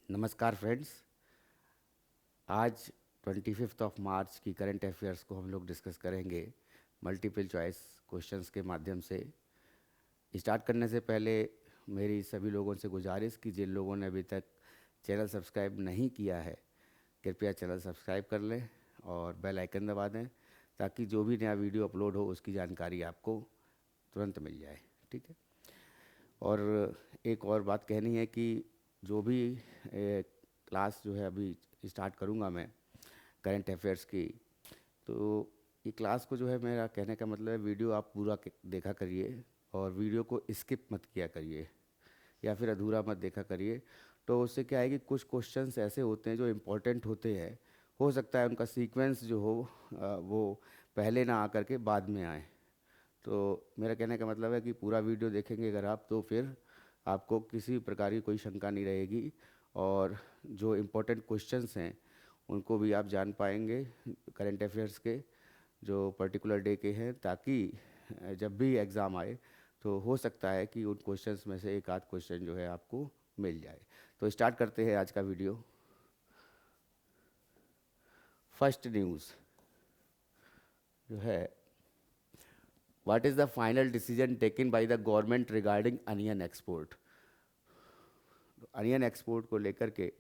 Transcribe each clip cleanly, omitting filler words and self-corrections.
नमस्कार फ्रेंड्स। आज 25 मार्च की करंट अफेयर्स को हम लोग डिस्कस करेंगे मल्टीपल चॉइस क्वेश्चंस के माध्यम से। स्टार्ट करने से पहले मेरी सभी लोगों से गुजारिश कि जिन लोगों ने अभी तक चैनल सब्सक्राइब नहीं किया है कृपया चैनल सब्सक्राइब कर लें और बेल आइकन दबा दें ताकि जो भी नया वीडियो अपलोड हो उसकी जानकारी आपको तुरंत मिल जाए। ठीक है। और एक और बात कहनी है कि जो भी क्लास जो है अभी स्टार्ट करूँगा मैं करंट अफेयर्स की, तो ये क्लास को जो है मेरा कहने का मतलब है वीडियो आप पूरा देखा करिए और वीडियो को स्किप मत किया करिए या फिर अधूरा मत देखा करिए। तो उससे क्या है कि कुछ क्वेश्चंस ऐसे होते हैं जो इम्पोर्टेंट होते हैं, हो सकता है उनका सीक्वेंस जो हो वो पहले ना आकर के बाद में आए। तो मेरा कहने का मतलब है कि पूरा वीडियो देखेंगे अगर आप तो फिर आपको किसी प्रकार की कोई शंका नहीं रहेगी और जो इम्पोर्टेंट क्वेश्चंस हैं उनको भी आप जान पाएंगे करंट अफेयर्स के जो पर्टिकुलर डे के हैं, ताकि जब भी एग्ज़ाम आए तो हो सकता है कि उन क्वेश्चंस में से एक आध क्वेश्चन जो है आपको मिल जाए। तो स्टार्ट करते हैं आज का वीडियो। फर्स्ट न्यूज़ जो है, what is the final decision taken by the government regarding onion export. Onion export को लेकर के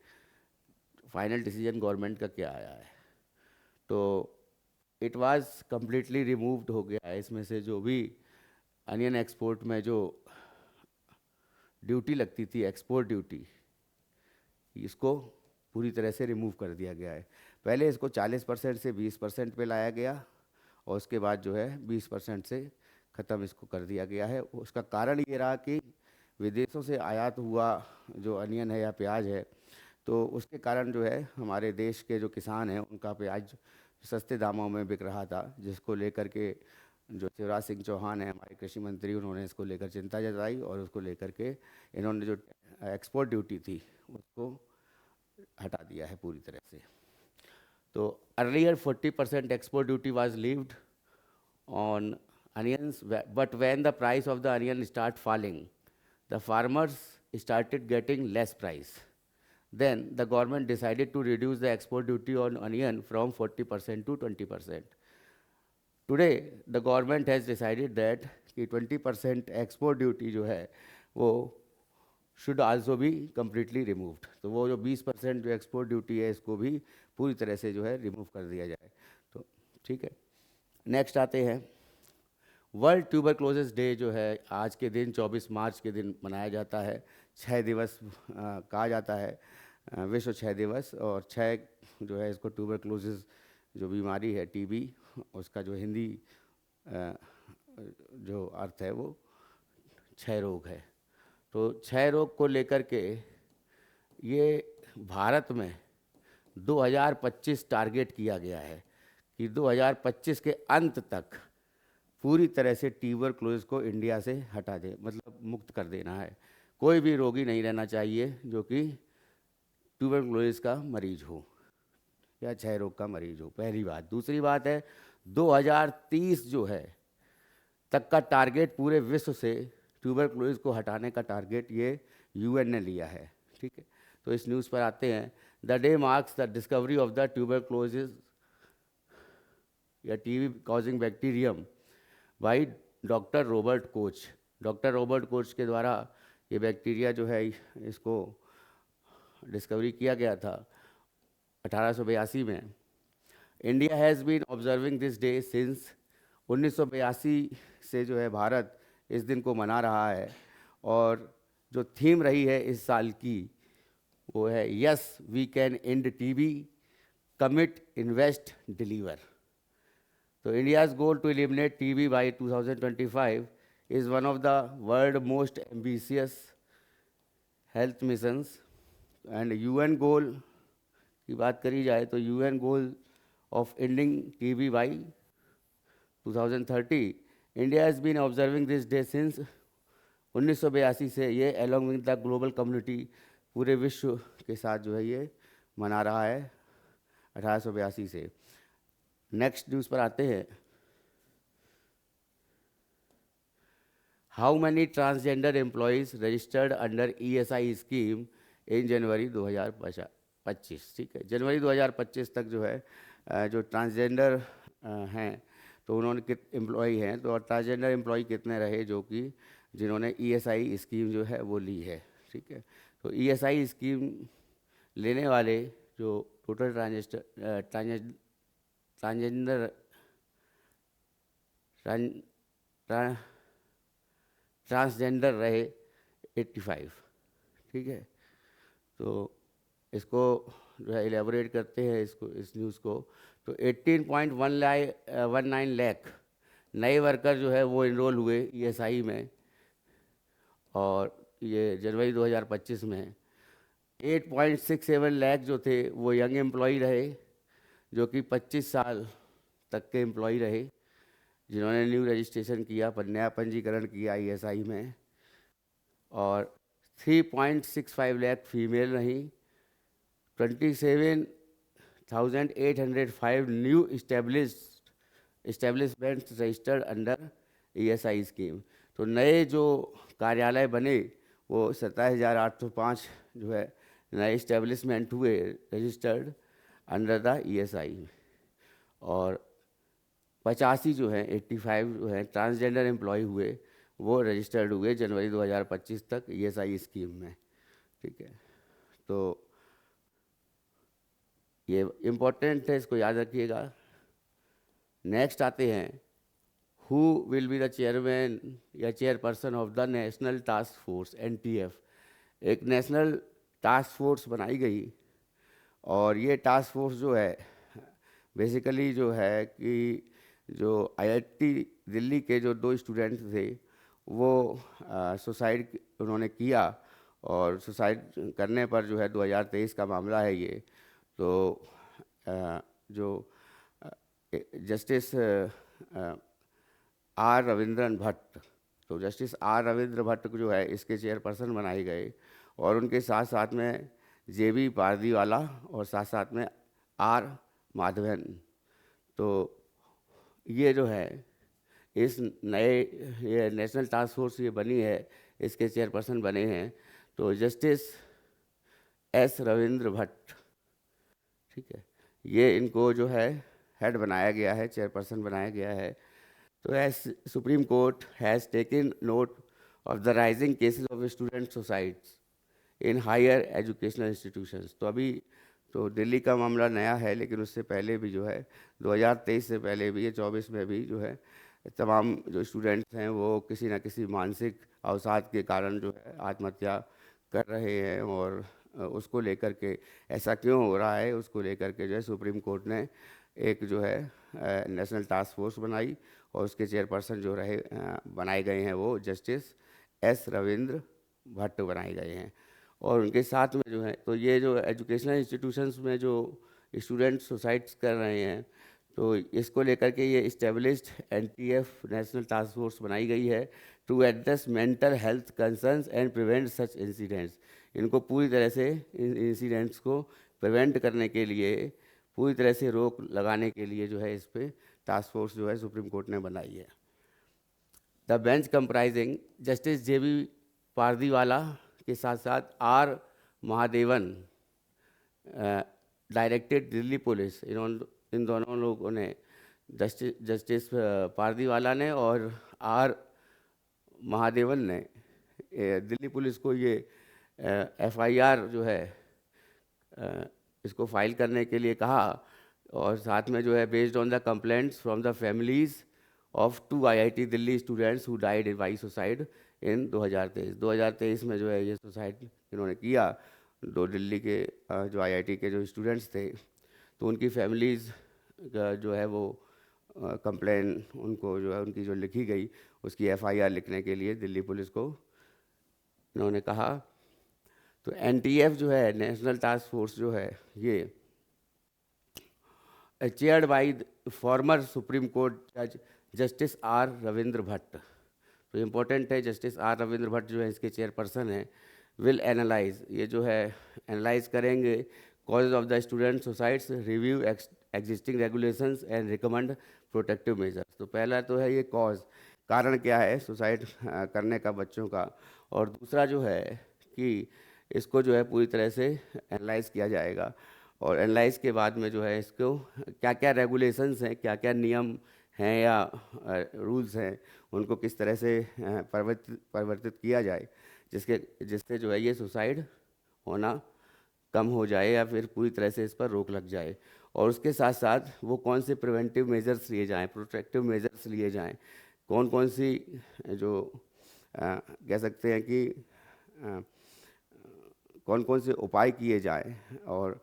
फाइनल डिसीजन गवर्नमेंट का क्या आया है? तो इट वाज कम्प्लीटली रिमूव्ड हो गया है। इसमें से जो भी अनियन एक्सपोर्ट में जो ड्यूटी लगती थी, एक्सपोर्ट ड्यूटी, इसको पूरी तरह से रिमूव कर दिया गया है। पहले इसको 40% से 20% पे लाया गया और उसके बाद जो है 20% से ख़त्म इसको कर दिया गया है। उसका कारण ये रहा कि विदेशों से आयात हुआ जो अनियन है या प्याज है, तो उसके कारण जो है हमारे देश के जो किसान हैं उनका प्याज सस्ते दामों में बिक रहा था, जिसको लेकर के जो शिवराज सिंह चौहान है हमारे कृषि मंत्री, उन्होंने इसको लेकर चिंता जताई और उसको लेकर के इन्होंने जो एक्सपोर्ट ड्यूटी थी उसको हटा दिया है पूरी तरह से। तो earlier 40% export duty was levied on onions, but when the price of the onion start falling, the farmers started getting less price. Then the government decided to reduce the export duty on onion from 40% to 20%. Today the government has decided that कि 20% export duty जो है वो should also be completely removed. तो वो जो 20% जो export duty है इसको भी पूरी तरह से जो है रिमूव कर दिया जाए। तो ठीक है, नेक्स्ट आते हैं। वर्ल्ड ट्यूबरक्लोसिस डे जो है आज के दिन 24 मार्च के दिन मनाया जाता है। 6 दिवस कहा जाता है, विश्व 6 दिवस, और 6 जो है इसको ट्यूबरक्लोसिस जो बीमारी है टीबी, उसका जो हिंदी जो अर्थ है वो क्षय रोग है। तो क्षय रोग को लेकर के ये भारत में 2025 टारगेट किया गया है कि 2025 के अंत तक पूरी तरह से ट्यूबरक्लोसिस को इंडिया से हटा दे, मतलब मुक्त कर देना है। कोई भी रोगी नहीं रहना चाहिए जो कि ट्यूबरक्लोसिस का मरीज हो या क्षय रोग का मरीज हो, पहली बात। दूसरी बात है 2030 जो है तक का टारगेट पूरे विश्व से ट्यूबरक्लोसिस को हटाने का टारगेट ये यूएन ने लिया है। ठीक है, तो इस न्यूज़ पर आते हैं। The day marks the discovery of the tuberculosis या TB causing bacterium by doctor Robert Koch. Doctor Robert Koch के द्वारा ये बैक्टीरिया जो है इसको डिस्कवरी किया गया था 1882 में। India has been observing this day since 1982 से जो है भारत इस दिन को मना रहा है, और जो थीम रही है इस साल की वो है yes we can end TB, commit, invest, deliver. तो India's goal to eliminate TB by 2025 is one of the world most ambitious health missions. And UN goal की बात करी जाए तो UN goal of ending TB by 2030, India has been observing this day since 1982 से ये along with the global community पूरे विश्व के साथ जो है ये मना रहा है 1882 से। नेक्स्ट न्यूज़ पर आते हैं। How many transgender employees registered under ESI scheme in January 2025। ठीक है, जनवरी 2025 तक जो है जो ट्रांसजेंडर हैं, तो उन्होंने एम्प्लॉई हैं, तो ट्रांसजेंडर एम्प्लॉई कितने रहे जो कि जिन्होंने ईएसआई स्कीम जो है वो ली है। ठीक है, तो ईएसआई स्कीम लेने वाले जो टोटल ट्रांसजेंडर ट्रांसजेंडर रहे 85। ठीक है, तो इसको जो है एलेबोरेट करते हैं इसको, इस न्यूज़ को, तो 18.19 लाख नए वर्कर जो है वो इनरोल हुए ईएसआई में, और ये जनवरी 2025 में 8.67 लाख जो थे वो यंग एम्प्लॉई रहे, जो कि 25 साल तक के एम्प्लॉई रहे, जिन्होंने न्यू रजिस्ट्रेशन किया, नया पंजीकरण किया ईएसआई में। और 3.65 लाख फीमेल रहीं, 27,805 new establishments registered under ESI scheme. तो नए जो कार्यालय बने वो 27,805 जो है नए इस्टेब्लिशमेंट हुए रजिस्टर्ड अंडर द ईएसआई, और 85 जो है 85 जो है ट्रांसजेंडर एम्प्लॉय हुए, वो रजिस्टर्ड हुए जनवरी 2025 तक ईएसआई स्कीम में। ठीक है, तो ये इम्पोर्टेंट है, इसको याद रखिएगा। नेक्स्ट आते हैं, who will be the chairman या chairperson of the national task force NTF. एक नेशनल टास्क फोर्स बनाई गई, और ये टास्क फोर्स जो है बेसिकली जो है कि जो आईआईटी दिल्ली के जो 2 स्टूडेंट थे वो सुसाइड उन्होंने किया, और सुसाइड करने पर जो है 2023 का मामला है ये। तो जो जस्टिस आर रविंद्रन भट्ट, तो जस्टिस आर रविंद्र भट्ट जो है इसके चेयरपर्सन बनाए गए, और उनके साथ साथ में जेबी पारदीवाला और साथ साथ में आर माधवन। तो ये जो है इस नए ये नेशनल टास्क फोर्स ये बनी है, इसके चेयरपर्सन बने हैं तो जस्टिस एस रविंद्र भट्ट। ठीक है, ये इनको जो है हेड बनाया गया है, चेयरपर्सन बनाया गया है। तो as Supreme Court has taken note of the rising cases of student suicides in higher educational institutions. तो अभी तो दिल्ली का मामला नया है, लेकिन उससे पहले भी जो है 2023 से पहले भी, ये 24 में भी जो है तमाम जो स्टूडेंट्स हैं वो किसी न किसी मानसिक अवसाद के कारण जो है आत्महत्या कर रहे हैं, और उसको लेकर के ऐसा क्यों हो रहा है उसको लेकर के जो है सुप्रीम कोर्ट ने एक जो है नेशनल टास्क फोर्स बनाई, और उसके चेयरपर्सन जो रहे बनाए गए हैं वो जस्टिस एस रविंद्र भट्ट बनाए गए हैं। और उनके साथ में जो है, तो ये जो एजुकेशनल इंस्टीट्यूशंस में जो स्टूडेंट सुसाइड्स कर रहे हैं, तो इसको लेकर के ये established NTF national task force बनाई गई है to address mental health concerns and prevent such incidents. इनको पूरी तरह से इन इंसिडेंट्स को प्रिवेंट करने के लिए, पूरी तरह से रोक लगाने के लिए जो है इस पर टास्क फोर्स जो है सुप्रीम कोर्ट ने बनाई है। The bench comprising justice JB Pardiwala के साथ साथ R Mahadevan directed Delhi police, इन दोनों लोगों ने जस्टिस पारदीवाला ने और आर महादेवन ने दिल्ली पुलिस को ये एफआईआर जो है इसको फाइल करने के लिए कहा, और साथ में जो है based on the complaints from the families of 2 IIT Delhi students who died by suicide in 2023 में जो है ये सुसाइड इन्होंने किया, 2 दिल्ली के जो आईआईटी के जो स्टूडेंट्स थे, तो उनकी फैमिलीज़ का जो है वो कंप्लेन उनको जो है उनकी जो लिखी गई उसकी एफआईआर लिखने के लिए दिल्ली पुलिस को इन्होंने कहा। तो एनटीएफ जो है नेशनल टास्क फोर्स जो है ये chaired by former supreme court जज जस्टिस आर रविंद्र भट्ट। तो इम्पोर्टेंट है, जस्टिस आर रविंद्र भट्ट जो है इसके चेयरपर्सन हैं। विल एनालाइज, ये जो है एनालाइज करेंगे causes of the student suicides, review existing regulations and recommend protective measures. तो पहला तो है ये कॉज, कारण क्या है सुसाइड करने का बच्चों का, और दूसरा जो है कि इसको जो है पूरी तरह से एनालाइज किया जाएगा, और एनालाइज के बाद में जो है इसको क्या क्या रेगुलेशंस हैं, क्या क्या नियम हैं या रूल्स हैं, उनको किस तरह से परिवर्तित किया जाए, जिससे जो है ये सुसाइड होना कम हो जाए या फिर पूरी तरह से इस पर रोक लग जाए। और उसके साथ साथ वो कौन से प्रिवेंटिव मेजर्स लिए जाएं, प्रोटेक्टिव मेजर्स लिए जाएं, कौन कौन सी जो कह सकते हैं कि कौन कौन से उपाय किए जाएं, और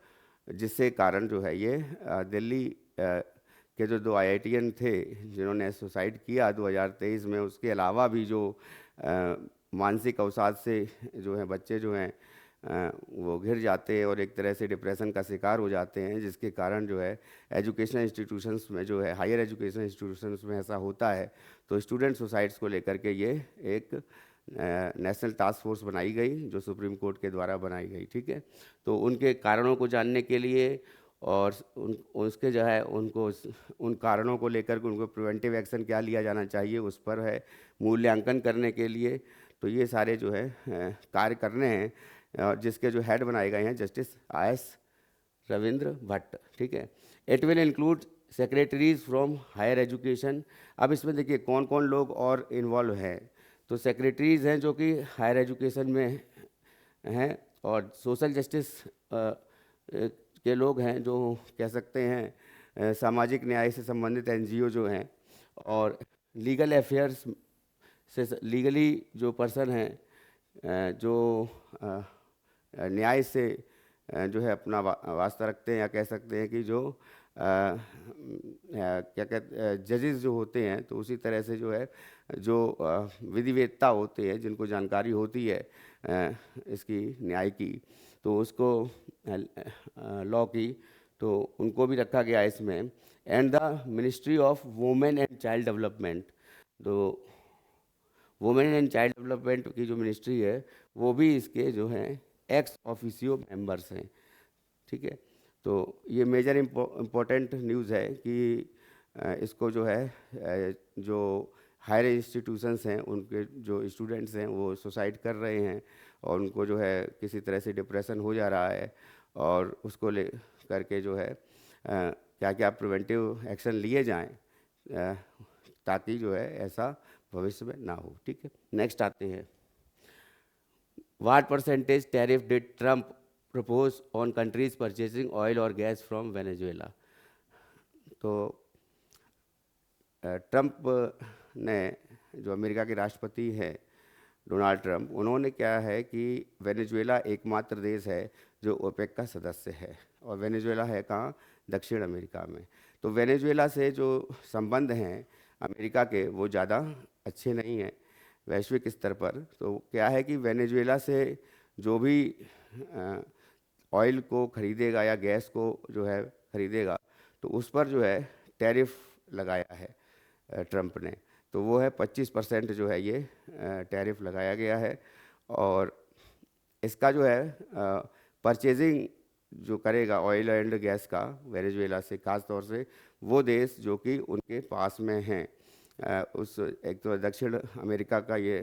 जिससे कारण जो है ये दिल्ली के जो 2 आईआईटीएन थे जिन्होंने सुसाइड किया 2023 में, उसके अलावा भी जो मानसिक अवसाद से जो है बच्चे जो हैं वो घिर जाते हैं और एक तरह से डिप्रेशन का शिकार हो जाते हैं, जिसके कारण जो है एजुकेशनल इंस्टीट्यूशंस में जो है, हायर एजुकेशन इंस्टीट्यूशंस में ऐसा होता है। तो स्टूडेंट सुसाइड्स को लेकर के ये एक नेशनल टास्क फोर्स बनाई गई जो सुप्रीम कोर्ट के द्वारा बनाई गई, ठीक है। तो उनके कारणों को जानने के लिए और उसके जो है उनको उन कारणों को लेकर के उनको प्रिवेंटिव एक्शन क्या लिया जाना चाहिए उस पर है मूल्यांकन करने के लिए, तो ये सारे जो है कार्य करने हैं, जिसके जो हेड बनाए गए हैं जस्टिस IS रविंद्र भट्ट, ठीक है। It will include secretaries from higher education. अब इसमें देखिए कौन कौन लोग और इन्वॉल्व हैं। तो सेक्रेटरीज हैं जो कि हायर एजुकेशन में हैं, और सोशल जस्टिस के लोग हैं जो कह सकते हैं सामाजिक न्याय से संबंधित NGO जो हैं, और लीगल अफेयर्स से लीगली जो पर्सन हैं जो न्याय से जो है अपना वास्ता रखते हैं, या कह सकते हैं कि जो क्या कहते जजेस जो होते हैं, तो उसी तरह से जो है जो विधिवेत्ता होते हैं जिनको जानकारी होती है इसकी न्याय की, तो उसको लॉ की, तो उनको भी रखा गया इसमें। And the ministry of women and child development, तो वुमेन एंड चाइल्ड डेवलपमेंट की जो मिनिस्ट्री है वो भी इसके जो हैं एक्स ऑफिशियो मेंबर्स हैं, ठीक है। तो ये मेजर इम्पोर्टेंट न्यूज़ है कि इसको जो है जो हायर इंस्टीट्यूशंस हैं उनके जो स्टूडेंट्स हैं वो सुसाइड कर रहे हैं, और उनको जो है किसी तरह से डिप्रेशन हो जा रहा है, और उसको ले करके जो है क्या क्या प्रिवेंटिव एक्शन लिए जाएं ताकि जो है ऐसा भविष्य में ना हो, ठीक है। नेक्स्ट आते हैं, what percentage tariff did Trump propose on countries purchasing oil और गैस फ्रॉम वेनेजुएला। तो ट्रम्प ने, जो अमेरिका के राष्ट्रपति हैं डोनाल्ड ट्रम्प, उन्होंने क्या है कि वेनेजुएला एकमात्र देश है जो ओपेक का सदस्य है, और वेनेजुएला है कहाँ, दक्षिण अमेरिका में। तो वेनेजुएला से जो संबंध हैं अमेरिका के वो ज़्यादा अच्छे नहीं हैं वैश्विक स्तर पर। तो क्या है कि वेनेजुएला से जो भी ऑयल को खरीदेगा या गैस को जो है खरीदेगा, तो उस पर जो है टैरिफ लगाया है ट्रम्प ने, तो वो है 25% जो है ये टैरिफ लगाया गया है। और इसका जो है परचेजिंग जो करेगा ऑयल एंड गैस का वेनेजुएला से, ख़ास तौर से वो देश जो कि उनके पास में हैं, उस एक तो दक्षिण अमेरिका का ये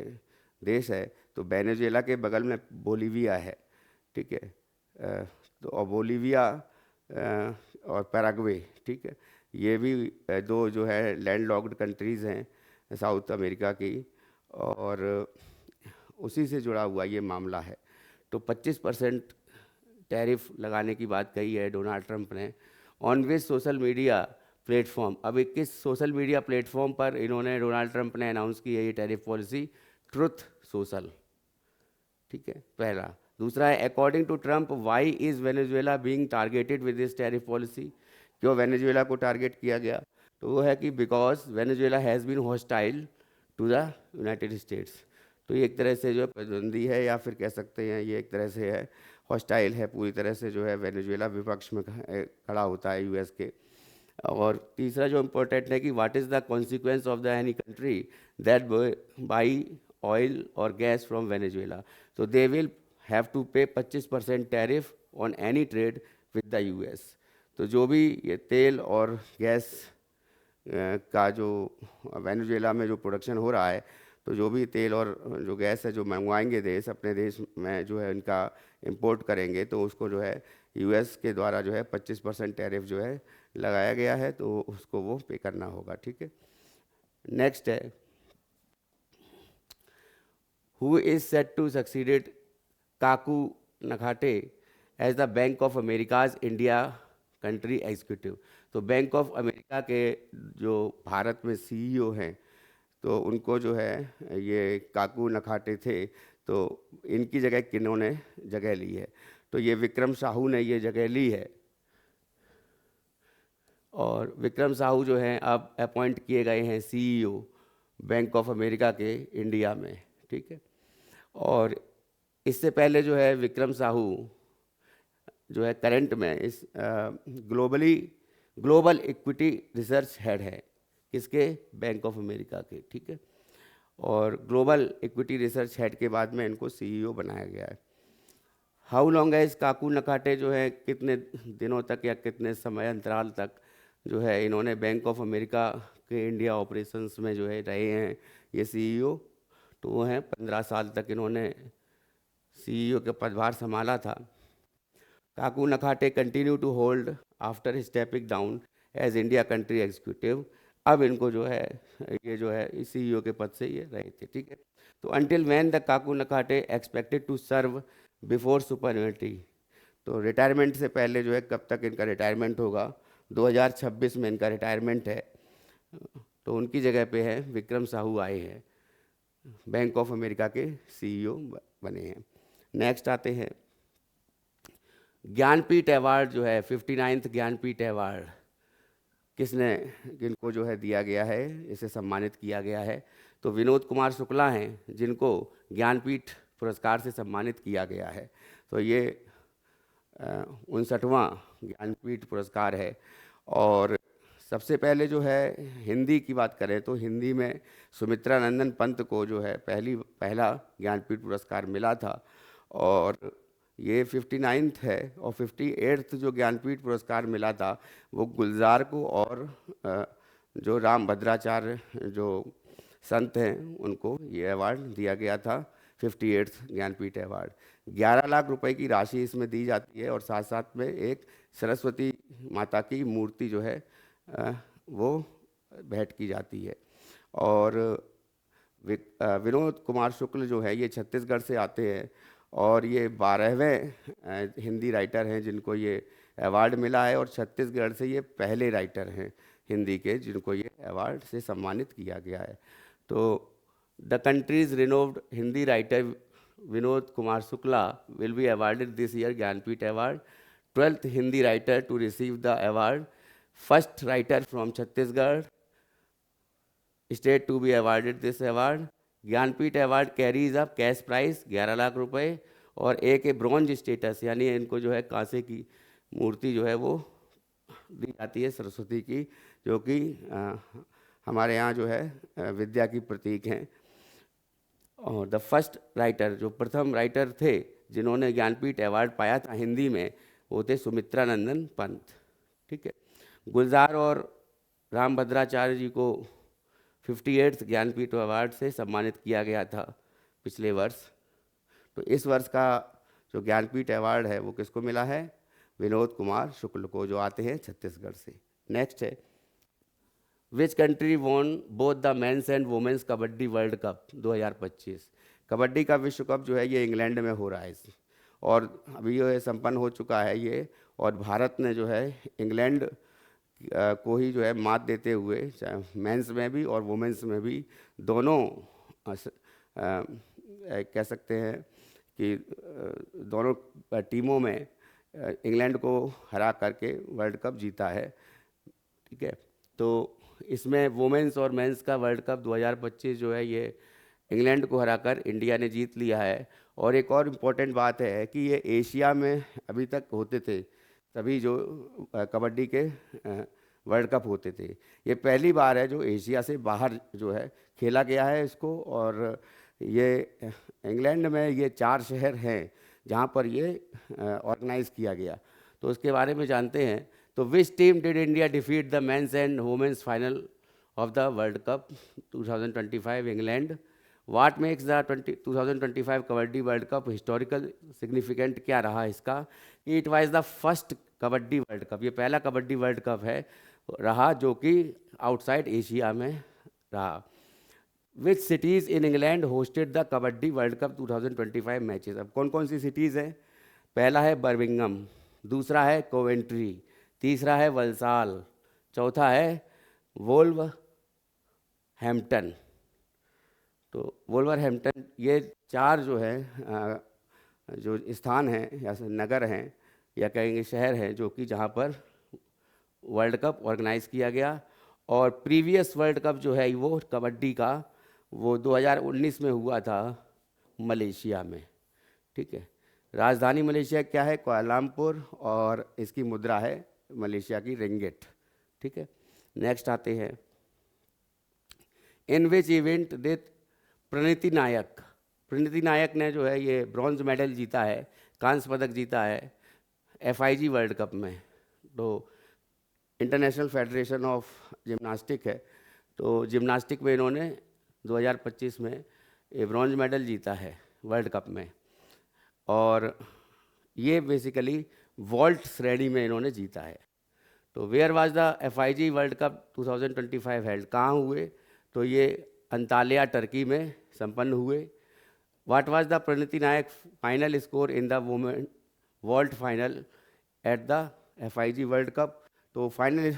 देश है, तो वेनेजुएला के बगल में बोलीविया है, ठीक है। तो और बोलीविया और पैराग्वे, ठीक है, ये भी दो जो है लैंडलॉक्ड कंट्रीज़ हैं साउथ अमेरिका की, और उसी से जुड़ा हुआ ये मामला है। तो 25% टैरिफ लगाने की बात कही है डोनाल्ड ट्रंप ने। On which social media platform, अब 21 सोशल मीडिया प्लेटफॉर्म पर इन्होंने, डोनाल्ड ट्रंप ने अनाउंस की है ये टैरिफ पॉलिसी, ट्रुथ सोशल, ठीक है, पहला। दूसरा है, according to Trump why is Venezuela being targeted with this tariff policy, क्यों वेनेजुएला को टारगेट किया गया, तो वो है कि because Venezuela has been hostile to the United States. तो ये एक तरह से जो है प्रतिद्वंदी है, या फिर कह सकते हैं ये एक तरह से है हॉस्टाइल है, पूरी तरह से जो है वेनेजुएला विपक्ष में खड़ा होता है यूएस के। और तीसरा जो इम्पोर्टेंट है कि what is the consequence of the any country that by oil और गैस फ्रॉम वेनेजुएला, तो दे विल हैव टू पे 25% tariff on any trade with the US. तो जो भी ये तेल और गैस का जो वेनेजुएला में जो प्रोडक्शन हो रहा है, तो जो भी तेल और जो गैस है जो मंगवाएंगे देश अपने देश में जो है इनका इंपोर्ट करेंगे, तो उसको जो है यूएस के द्वारा जो है 25% टैरिफ जो है लगाया गया है, तो उसको वो पे करना होगा। ठीक है, नेक्स्ट है, who is set to succeeded Kaku Nakhate as the Bank of America's India country executive. तो बैंक ऑफ अमेरिका के जो भारत में सीईओ हैं, तो उनको जो है ये काकू नखाटे थे, तो इनकी जगह किन्होंने जगह ली है? तो ये विक्रम साहू ने ये जगह ली है, और विक्रम साहू जो हैं अब अपॉइंट किए गए हैं सीईओ बैंक ऑफ अमेरिका के इंडिया में। ठीक है, और इससे पहले जो है विक्रम साहू जो है करंट में इस ग्लोबल इक्विटी रिसर्च हेड है, किसके? बैंक ऑफ अमेरिका के। ठीक है, और ग्लोबल इक्विटी रिसर्च हेड के बाद में इनको सीईओ बनाया गया है। हाउ लॉन्ग है इस काकू नखाटे जो है कितने दिनों तक या कितने समय अंतराल तक जो है इन्होंने बैंक ऑफ अमेरिका के इंडिया ऑपरेशंस में जो है रहे हैं ये सीईओ? तो वो हैं 15 साल तक इन्होंने सीईओ का पदभार संभाला था। Kaku Nakhate continue to hold after stepping down as India country executive. अब इनको जो है ये जो है सीईओ के पद से ये रहे थे। ठीक है, तो until when the Kaku Nakhate expected to serve before superannuation. तो रिटायरमेंट से पहले जो है कब तक इनका रिटायरमेंट होगा? 2026 में इनका रिटायरमेंट है। तो उनकी जगह पे है विक्रम साहू आए हैं, बैंक ऑफ अमेरिका के सीईओ बने हैं। नेक्स्ट आते हैं, ज्ञानपीठ अवार्ड जो है 59th ज्ञानपीठ अवार्ड किसने किनको जो है दिया गया है, इसे सम्मानित किया गया है? तो विनोद कुमार शुक्ला हैं जिनको ज्ञानपीठ पुरस्कार से सम्मानित किया गया है। तो ये 59वां ज्ञानपीठ पुरस्कार है। और सबसे पहले जो है हिंदी की बात करें तो हिंदी में सुमित्रा नंदन पंत को जो है पहला ज्ञानपीठ पुरस्कार मिला था, और ये 59th है। और 58th जो ज्ञानपीठ पुरस्कार मिला था वो गुलजार को, और जो राम भद्राचार्य जो संत हैं उनको ये अवार्ड दिया गया था, 58th ज्ञानपीठ अवार्ड। 11 लाख रुपए की राशि इसमें दी जाती है, और साथ साथ में एक सरस्वती माता की मूर्ति जो है वो भेंट की जाती है। और विनोद कुमार शुक्ल जो है ये छत्तीसगढ़ से आते हैं, और ये 12वें हिंदी राइटर हैं जिनको ये अवार्ड मिला है, और छत्तीसगढ़ से ये पहले राइटर हैं हिंदी के जिनको ये अवार्ड से सम्मानित किया गया है। तो the country's renowned Hindi writer Vinod Kumar Shukla will be awarded this year Jnanpith award, 12th Hindi writer to receive the award, first writer from Chhattisgarh state to be awarded this award. Jnanpith award carries up cash prize 11 lakh रुपए, और एक bronze status, यानी इनको जो है कांसे की मूर्ति जो है वो दी जाती है सरस्वती की, जो कि हमारे यहाँ जो है विद्या की प्रतीक हैं। और द फर्स्ट राइटर, जो प्रथम राइटर थे जिन्होंने ज्ञानपीठ अवार्ड पाया था हिंदी में, वो थे सुमित्रा नंदन पंत। ठीक है, गुलजार और राम भद्राचार्य जी को 58th ज्ञानपीठ अवार्ड से सम्मानित किया गया था पिछले वर्ष। तो इस वर्ष का जो ज्ञानपीठ अवार्ड है वो किसको मिला है? विनोद कुमार शुक्ल को, जो आते हैं छत्तीसगढ़ से। नेक्स्ट है, which country won both the men's and women's kabaddi world cup 2025। Kabaddi का विश्व कप जो है ये इंग्लैंड में हो रहा है, और अभी ये संपन्न हो चुका है ये, और भारत ने जो है इंग्लैंड को ही जो है मात देते हुए, चाहे मेंस में भी और वुमेन्स में भी दोनों कह सकते हैं कि दोनों टीमों में इंग्लैंड को हरा करके वर्ल्ड कप जीता है। ठीक है, तो इसमें वुमेन्स और मेंस का वर्ल्ड कप 2025 जो है ये इंग्लैंड को हराकर इंडिया ने जीत लिया है। और एक और इम्पोर्टेंट बात है कि ये एशिया में अभी तक होते थे तभी जो कबड्डी के वर्ल्ड कप होते थे, ये पहली बार है जो एशिया से बाहर जो है खेला गया है इसको। और ये इंग्लैंड में ये 4 शहर हैं जहाँ पर ये ऑर्गेनाइज किया गया। तो उसके बारे में जानते हैं। तो which team did India defeat the men's and women's final of the world cup 2025 England? What makes the 2025 kabaddi world cup historical significant क्या रहा इसका? It was the first kabaddi world cup, ये पहला कबड्डी वर्ल्ड कप है रहा जो कि आउटसाइड एशिया में रहा। Which cities in England hosted the kabaddi world cup 2025 matches? अब कौन कौन सी सिटीज़ हैं? पहला है बर्मिंघम, दूसरा है कोवेंट्री, तीसरा है वलसाल, चौथा है वोल्वरहैम्पटन। तो वोल्वरहैम्पटन, ये चार जो है जो स्थान हैं या नगर हैं या कहेंगे शहर हैं जो कि जहाँ पर वर्ल्ड कप ऑर्गेनाइज किया गया। और प्रीवियस वर्ल्ड कप जो है वो कबड्डी का वो 2019 में हुआ था मलेशिया में। ठीक है, राजधानी मलेशिया क्या है? कुआलालंपुर, और इसकी मुद्रा है मलेशिया की रिंगिट। ठीक है, नेक्स्ट आते हैं, इन विच इवेंट दे प्रणीति नायक ने जो है ये ब्रॉन्ज मेडल जीता है, कांस्य पदक जीता है FIG वर्ल्ड कप में। तो इंटरनेशनल फेडरेशन ऑफ जिम्नास्टिक है, तो जिम्नास्टिक में इन्होंने 2025 में ये ब्रॉन्ज मेडल जीता है वर्ल्ड कप में। और ये बेसिकली वॉल्ट श्रेणी में इन्होंने जीता है। तो where was the FIG world cup 2025 held? कहाँ हुए? तो ये अंताल्या टर्की में संपन्न हुए। What was the Praniti Nayak final score in the women vault final at the FIG world cup? तो फाइनल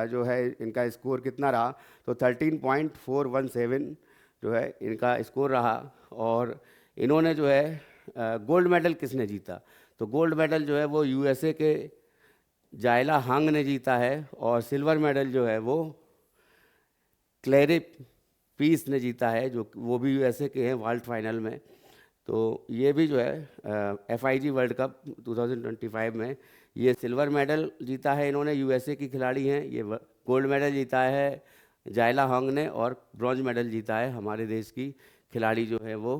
जो है इनका स्कोर कितना रहा? तो 13.417 जो है इनका स्कोर रहा। और इन्होंने जो है गोल्ड मेडल किसने जीता? तो गोल्ड मेडल जो है वो USA के जायला हांग ने जीता है, और सिल्वर मेडल जो है वो क्लेरी पीस ने जीता है, जो वो भी USA के हैं वॉल्ट फाइनल में। तो ये भी जो है FIG वर्ल्ड कप 2025 में ये सिल्वर मेडल जीता है इन्होंने, USA की खिलाड़ी हैं। ये गोल्ड मेडल जीता है जायला हांग ने, और ब्रॉन्ज मेडल जीता है हमारे देश की खिलाड़ी जो है वो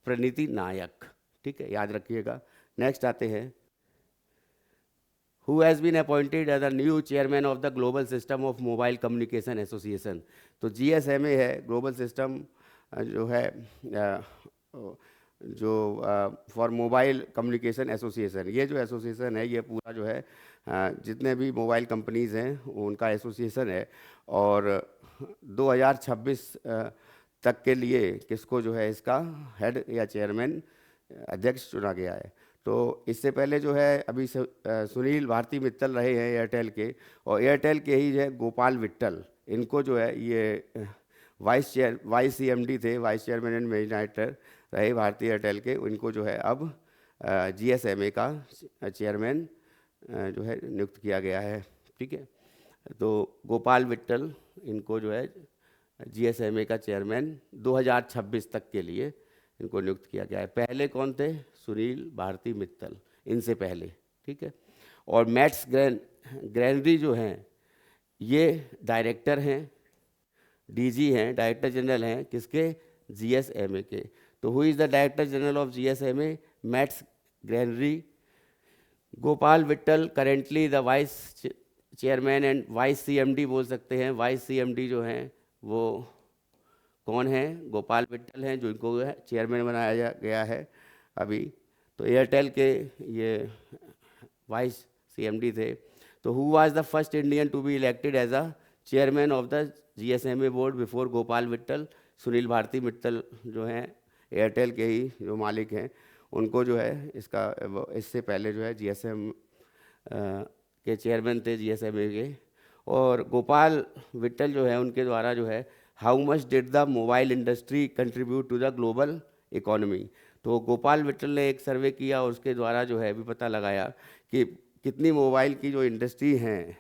प्रणीति नायक। ठीक है, याद रखिएगा। नेक्स्ट आते हैं, who has been appointed as the new chairman of the global system of mobile communication association? तो GSMA है, ग्लोबल सिस्टम जो है जो फॉर मोबाइल कम्युनिकेशन एसोसिएशन। ये जो एसोसिएशन है ये पूरा जो है जितने भी मोबाइल कंपनीज़ हैं उनका एसोसिएशन है। और 2026 तक के लिए किसको जो है इसका हेड या चेयरमैन अध्यक्ष चुना गया है। तो इससे पहले जो है अभी सुनील भारती मित्तल रहे हैं एयरटेल के, और एयरटेल के ही जो है गोपाल विट्ठल, इनको जो है ये वाइस CMD थे, vice chairman and managing director रहे भारतीय एयरटेल के। इनको जो है अब GSMA का चेयरमैन जो है नियुक्त किया गया है। ठीक है, तो गोपाल विट्ठल इनको जो है GSMA का चेयरमैन 2026 तक के लिए इनको नियुक्त किया गया है। पहले कौन थे? सुनील भारती मित्तल, इनसे पहले। ठीक है, और मैट्स ग्रैनरी जो हैं ये डायरेक्टर हैं, DG हैं, डायरेक्टर जनरल हैं किसके? GSMA के। तो who is the director general of GSMA? Mats granary. Gopal Vitthal currently the vice chairman and vice CMD बोल सकते हैं। वाइस CMD जो हैं वो कौन हैं? गोपाल विट्ठल हैं, जो इनको चेयरमैन बनाया गया है अभी। तो एयरटेल के ये वाइस CMD थे। तो who was the first Indian to be elected as a chairman of the GSMA board before Gopal Vittal? Sunil Bharti Mittal जो हैं एयरटेल के ही जो मालिक हैं, उनको जो है इससे पहले जो है GSM के चेयरमैन थे GSMA के। और गोपाल विट्ठल जो है उनके द्वारा जो है how much did the mobile industry contribute to the global economy? तो गोपाल विट्ठल ने एक सर्वे किया और उसके द्वारा जो है भी पता लगाया कि कितनी मोबाइल की जो इंडस्ट्री हैं,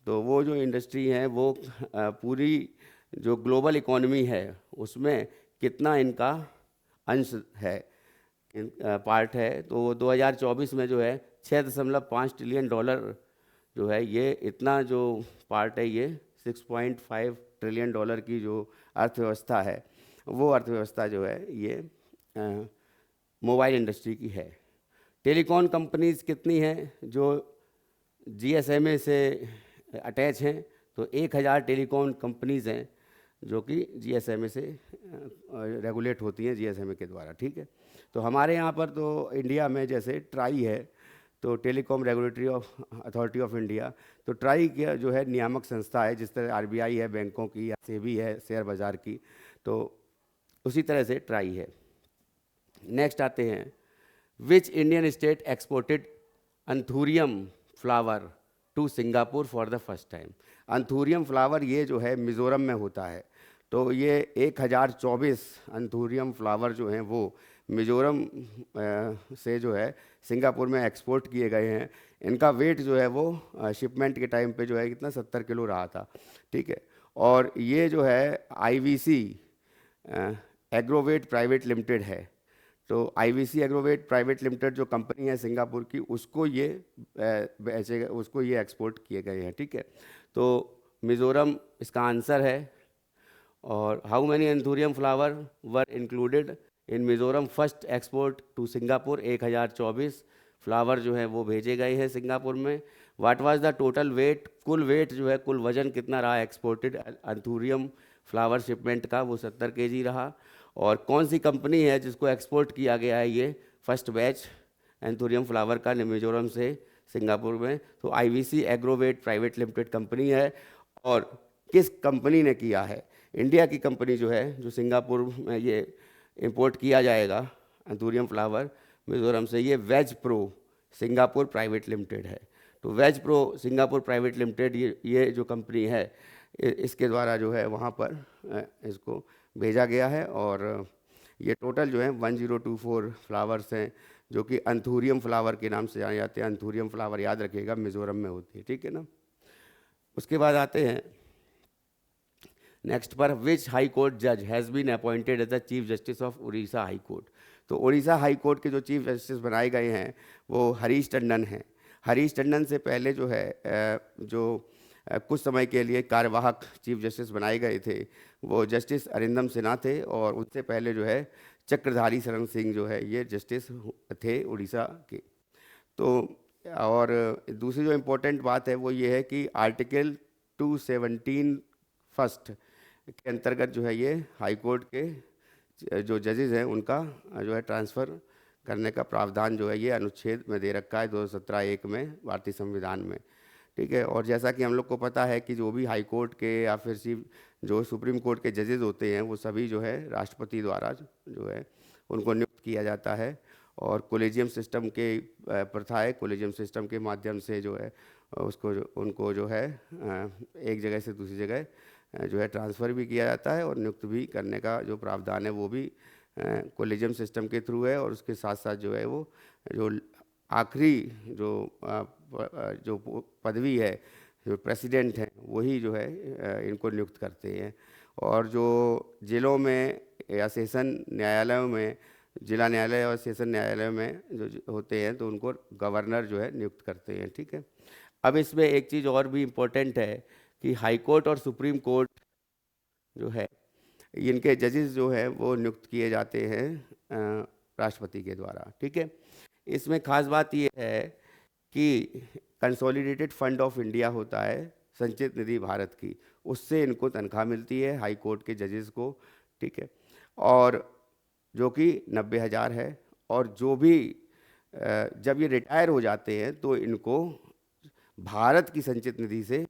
तो वो जो इंडस्ट्री हैं वो पूरी जो ग्लोबल इकोनॉमी है उसमें कितना इनका अंश है, पार्ट है। तो 2024 में जो है 6.5 ट्रिलियन डॉलर जो है ये इतना जो पार्ट है, ये 6.5 ट्रिलियन डॉलर की जो अर्थव्यवस्था है, वो अर्थव्यवस्था जो है ये मोबाइल इंडस्ट्री की है। टेलीकॉम कंपनीज़ कितनी हैं जो GSMA से अटैच हैं? तो 1000 टेलीकॉम कंपनीज़ हैं जो कि जीएसएमए से रेगुलेट होती हैं जीएसएमए के द्वारा, ठीक है। तो हमारे यहाँ पर तो इंडिया में जैसे ट्राई है, तो telecom regulatory authority of India, तो ट्राई का जो है नियामक संस्था है, जिस तरह आरबीआई है बैंकों की या सेबी है शेयर बाज़ार की, तो उसी तरह से ट्राई है। नेक्स्ट आते हैं, which Indian state exported anthurium flower to Singapore for the first time. Anthurium flower ये जो है मिज़ोरम में होता है, तो ये 1024 अंथूरियम फ्लावर जो हैं वो मिज़ोरम से जो है सिंगापुर में एक्सपोर्ट किए गए हैं। इनका वेट जो है वो शिपमेंट के टाइम पे जो है कितना 70 किलो रहा था, ठीक है। और ये जो है आईवीसी एग्रोवेट प्राइवेट लिमिटेड है, तो आईवीसी एग्रोवेट प्राइवेट लिमिटेड जो कंपनी है सिंगापुर की, उसको ये उसको ये एक्सपोर्ट किए गए हैं, ठीक है। तो मिज़ोरम इसका आंसर है। और how many anthurium flower were included in Mizoram first export to Singapore, 1024 flower जो है वो भेजे गए हैं सिंगापुर में। What was the total weight, कुल वेट जो है कुल वजन कितना रहा एक्सपोर्टेड एंथूरियम फ्लावर शिपमेंट का, वो 70 केजी रहा। और कौन सी कंपनी है जिसको एक्सपोर्ट किया गया है ये फर्स्ट बैच एंथूरियम फ्लावर का मिज़ोरम से सिंगापुर में, तो IVC Agrovet private limited company है। और किस कंपनी ने किया है, इंडिया की कंपनी जो है, जो सिंगापुर में ये इंपोर्ट किया जाएगा एंथूरियम फ्लावर मिज़ोरम से, ये Veg Pro Singapore private limited है। तो Veg Pro Singapore private limited ये जो कंपनी है, इसके द्वारा जो है वहाँ पर इसको भेजा गया है। और ये टोटल जो है 1024 फ्लावर्स हैं, जो कि अंथूरियम फ्लावर के नाम से जाने जाते हैं। अंथूरियम फ्लावर याद रखिएगा मिज़ोरम में होती है, ठीक है ना। उसके बाद आते हैं नेक्स्ट पर, विच हाई कोर्ट जज has been appointed as the chief justice of Orissa high court. तो उड़ीसा हाई कोर्ट के जो चीफ जस्टिस बनाए गए हैं वो हरीश टंडन हैं। हरीश टंडन से पहले जो है कुछ समय के लिए कार्यवाहक चीफ जस्टिस बनाए गए थे वो जस्टिस अरिंदम सिन्हा थे, और उससे पहले जो है चक्रधारी शरण सिंह जो है ये जस्टिस थे उड़ीसा के। तो और दूसरी जो इम्पोर्टेंट बात है वो ये है कि आर्टिकल 217 फर्स्ट के अंतर्गत जो है ये हाई कोर्ट के जो जजेस हैं उनका जो है ट्रांसफ़र करने का प्रावधान जो है ये अनुच्छेद में दे रखा है 217(1) में भारतीय संविधान में, ठीक है। और जैसा कि हम लोग को पता है कि जो भी हाई कोर्ट के या फिर सिर्फ जो सुप्रीम कोर्ट के जजेस होते हैं वो सभी जो है राष्ट्रपति द्वारा जो है उनको नियुक्त किया जाता है। और कोलेजियम सिस्टम के प्रथा है, कोलेजियम सिस्टम के माध्यम से जो है उनको जो है एक जगह से दूसरी जगह जो है ट्रांसफ़र भी किया जाता है, और नियुक्त भी करने का जो प्रावधान है वो भी कोलेजियम सिस्टम के थ्रू है। और उसके साथ साथ जो है वो जो आखिरी जो पदवी है, जो प्रेसिडेंट हैं वही जो है इनको नियुक्त करते हैं। और जो जिलों में या सेशन न्यायालयों में, जिला न्यायालय और सेशन न्यायालय में जो होते हैं तो उनको गवर्नर जो है नियुक्त करते हैं, ठीक है। अब इसमें एक चीज़ और भी इम्पोर्टेंट है कि हाई कोर्ट और सुप्रीम कोर्ट जो है इनके जजेस जो है वो नियुक्त किए जाते हैं राष्ट्रपति के द्वारा, ठीक है। इसमें खास बात ये है कि कंसोलिडेटेड फंड ऑफ इंडिया होता है, संचित निधि भारत की, उससे इनको तनख्वाह मिलती है हाई कोर्ट के जजेस को, ठीक है। और जो कि 90,000 है। और जो भी जब ये रिटायर हो जाते हैं तो इनको भारत की संचित निधि से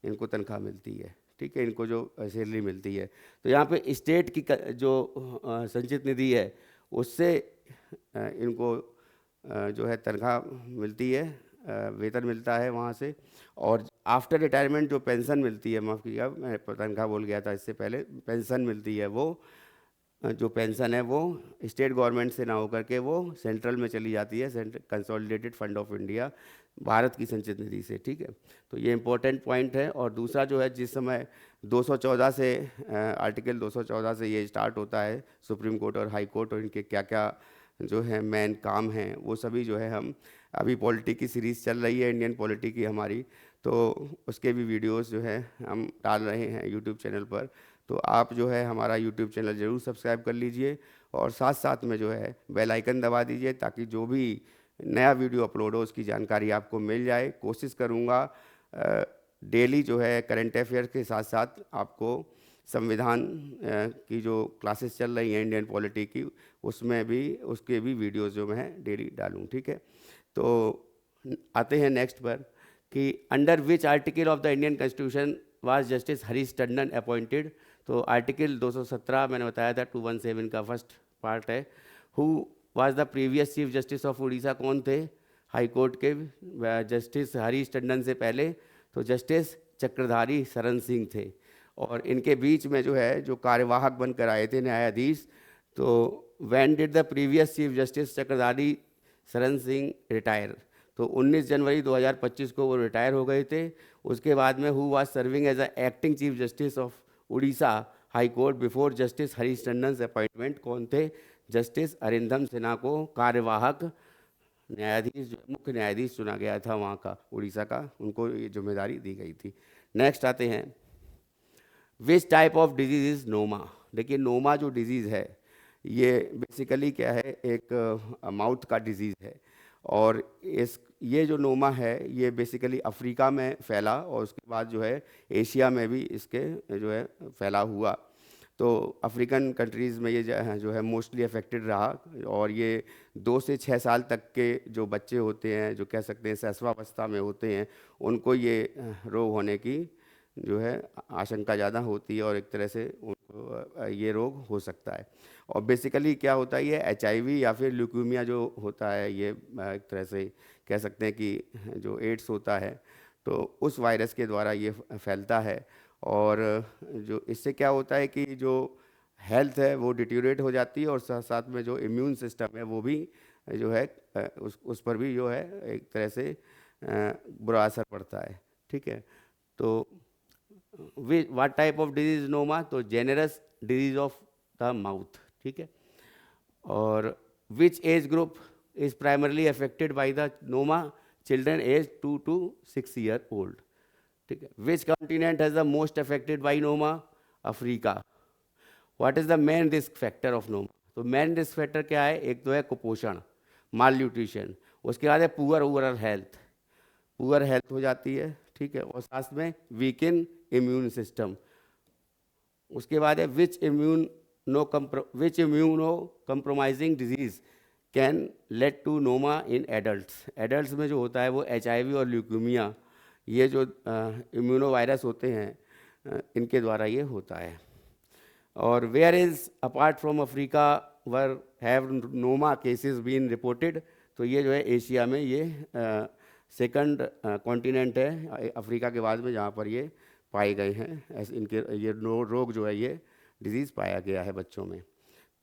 इनको तनख्वाह मिलती है, ठीक है, इनको जो सैलरी मिलती है। तो यहाँ पे स्टेट की जो संचित निधि है उससे इनको जो है तनख्वाह मिलती है, वेतन मिलता है वहाँ से। और आफ्टर रिटायरमेंट जो पेंशन मिलती है, माफ़ कीजिएगा मैं तनख्वाह बोल गया था इससे पहले, पेंशन मिलती है, वो जो पेंशन है वो स्टेट गवर्नमेंट से ना होकर के वो सेंट्रल में चली जाती है, consolidated fund of India, Bharat की संचित निधि से, ठीक है। तो ये इम्पोर्टेंट पॉइंट है। और दूसरा जो है, जिस समय 214 से आर्टिकल 214 से ये स्टार्ट होता है सुप्रीम कोर्ट और हाई कोर्ट, और इनके क्या क्या जो है मेन काम हैं वो सभी जो है, हम अभी पॉलिटी की सीरीज़ चल रही है इंडियन पॉलिटी की हमारी, तो उसके भी वीडियोस जो है हम डाल रहे हैं यूट्यूब चैनल पर। तो आप जो है हमारा यूट्यूब चैनल ज़रूर सब्सक्राइब कर लीजिए, और साथ साथ में जो है बेल आइकन दबा दीजिए, ताकि जो भी नया वीडियो अपलोड हो उसकी जानकारी आपको मिल जाए। कोशिश करूँगा डेली जो है करंट अफेयर के साथ साथ आपको संविधान की जो क्लासेस चल रही हैं इंडियन पॉलिटी की, उसमें भी उसके भी वीडियोस जो मैं डेली डालूं, ठीक है। तो आते हैं नेक्स्ट पर कि under which article of the Indian constitution was justice Harish Tandon appointed. तो आर्टिकल 217 मैंने बताया था 217 का फर्स्ट पार्ट है। Who was the previous chief justice of Orissa, कौन थे हाई कोर्ट के जस्टिस हरीश टंडन से पहले? तो जस्टिस चक्रधारी शरण सिंह थे। और इनके बीच में जो है जो कार्यवाहक बनकर आए थे न्यायाधीश, तो when did the previous chief justice Chakradhari Sharan Singh retire? तो 19 जनवरी 2025 को वो रिटायर हो गए थे। उसके बाद में who was serving as a acting chief justice of Orissa high court before justice Harish Tandon appointment, कौन थे? जस्टिस अरिंदम सिन्हा को कार्यवाहक न्यायाधीश, मुख्य न्यायाधीश चुना गया था वहाँ का, उड़ीसा का, उनको ये जिम्मेदारी दी गई थी। नेक्स्ट आते हैं, which type of disease is noma? देखिए नोमा जो डिजीज़ है ये बेसिकली क्या है, एक माउथ का डिजीज़ है। और ये जो नोमा है ये बेसिकली अफ्रीका में फैला और उसके बाद जो है एशिया में भी इसके जो है फैला हुआ। तो अफ्रीकन कंट्रीज़ में ये जो है मोस्टली अफेक्टेड रहा। और ये 2 से 6 साल तक के जो बच्चे होते हैं, जो कह सकते हैं शैशवावस्था में होते हैं, उनको ये रोग होने की जो है आशंका ज़्यादा होती है और एक तरह से उनको ये रोग हो सकता है। और बेसिकली क्या होता है, ये HIV या फिर ल्यूकीमिया जो होता है, ये एक तरह से कह सकते हैं कि जो एड्स होता है, तो उस वायरस के द्वारा ये फैलता है। और जो इससे क्या होता है कि जो हेल्थ है वो डिटीरियोरेट हो जाती है और साथ साथ में जो इम्यून सिस्टम है वो भी जो है उस पर भी जो है एक तरह से बुरा असर पड़ता है, ठीक है। तो what type of disease noma? तो gangrenous disease of the mouth, ठीक है। और which age group is primarily affected by the noma? Children age 2 to 6 year old, ठीक है। Which continent has the most affected by noma? Africa. What is the main risk factor of noma? तो main risk factor क्या है? एक तो है कुपोषण, माल nutrition, उसके बाद है poor overall health, poor health हो जाती है, ठीक है। और साथ में वीकन इम्यून सिस्टम। उसके बाद है which immuno compromising disease can lead to noma in adults? Adults में जो होता है वो HIV और ल्यूकीमिया, ये जो इम्यूनो वायरस होते हैं इनके द्वारा ये होता है। और where is apart from Africa were have noma cases been reported? तो ये जो है एशिया में ये सेकंड कॉन्टिनेंट है अफ्रीका के बाद में जहाँ पर ये पाए गए हैं, ऐसे इनके ये रोग जो है ये डिजीज़ पाया गया है बच्चों में।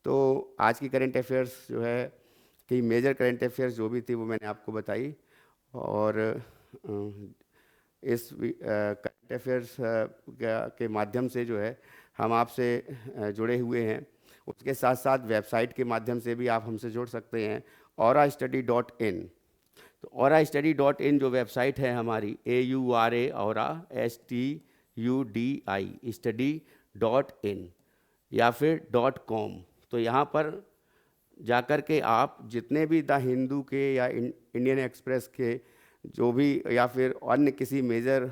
तो आज की करंट अफेयर्स जो है कि मेजर करंट अफेयर्स जो भी थी वो मैंने आपको बताई। और इस करंट अफेयर्स के माध्यम से जो है हम आपसे जुड़े हुए हैं। उसके साथ साथ वेबसाइट के माध्यम से भी आप हमसे जुड़ सकते हैं, aurastudy.in। तो aurastudy.in जो वेबसाइट है हमारी, AURA aura STUDI study.in या फिर .com। तो यहाँ पर जाकर के आप जितने भी द हिंदू के या इंडियन एक्सप्रेस के जो भी या फिर अन्य किसी मेजर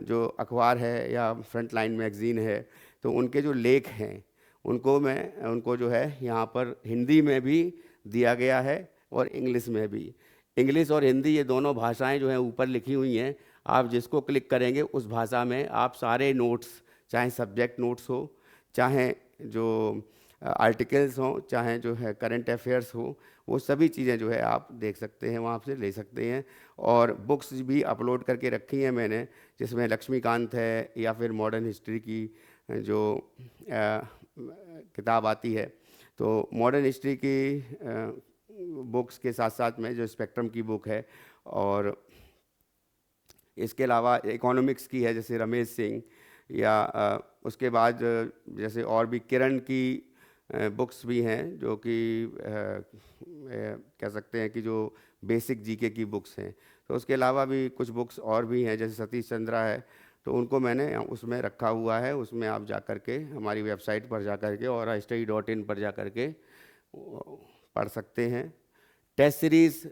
जो अखबार है या फ्रंट लाइन मैगज़ीन है, तो उनके जो लेख हैं उनको जो है यहाँ पर हिंदी में भी दिया गया है और इंग्लिश में भी। इंग्लिश और हिंदी ये दोनों भाषाएं जो हैं ऊपर लिखी हुई हैं। आप जिसको क्लिक करेंगे उस भाषा में आप सारे नोट्स, चाहे सब्जेक्ट नोट्स हो, चाहे जो आर्टिकल्स हों, चाहे जो है करंट अफेयर्स हो, वो सभी चीज़ें जो है आप देख सकते हैं, वहाँ से ले सकते हैं। और बुक्स भी अपलोड करके रखी हैं मैंने, जिसमें लक्ष्मीकांत है या फिर मॉडर्न हिस्ट्री की जो किताब आती है। तो मॉडर्न हिस्ट्री की बुक्स के साथ साथ में जो स्पेक्ट्रम की बुक है, और इसके अलावा इकोनॉमिक्स की है जैसे रमेश सिंह, या उसके बाद जैसे और भी किरण की बुक्स भी हैं जो कि कह सकते हैं कि जो बेसिक जीके की बुक्स हैं। तो उसके अलावा भी कुछ बुक्स और भी हैं, जैसे सतीश चंद्रा है, तो उनको मैंने उसमें रखा हुआ है। उसमें आप जा कर के हमारी वेबसाइट पर जा कर के और aurastudy.in पर जा कर के पढ़ सकते हैं। टेस्ट सीरीज़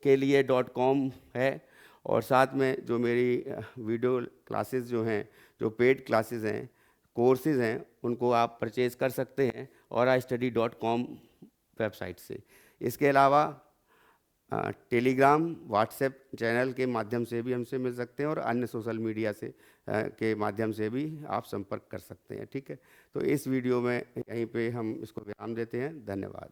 के लिए .com है, और साथ में जो मेरी वीडियो क्लासेस जो हैं, जो पेड क्लासेस हैं, कोर्सेज़ हैं उनको आप परचेज़ कर सकते हैं aurastudy.com वेबसाइट से। इसके अलावा टेलीग्राम, व्हाट्सएप चैनल के माध्यम से भी हमसे मिल सकते हैं और अन्य सोशल मीडिया से के माध्यम से भी आप संपर्क कर सकते हैं। ठीक है, तो इस वीडियो में यहीं पे हम इसको विराम देते हैं। धन्यवाद।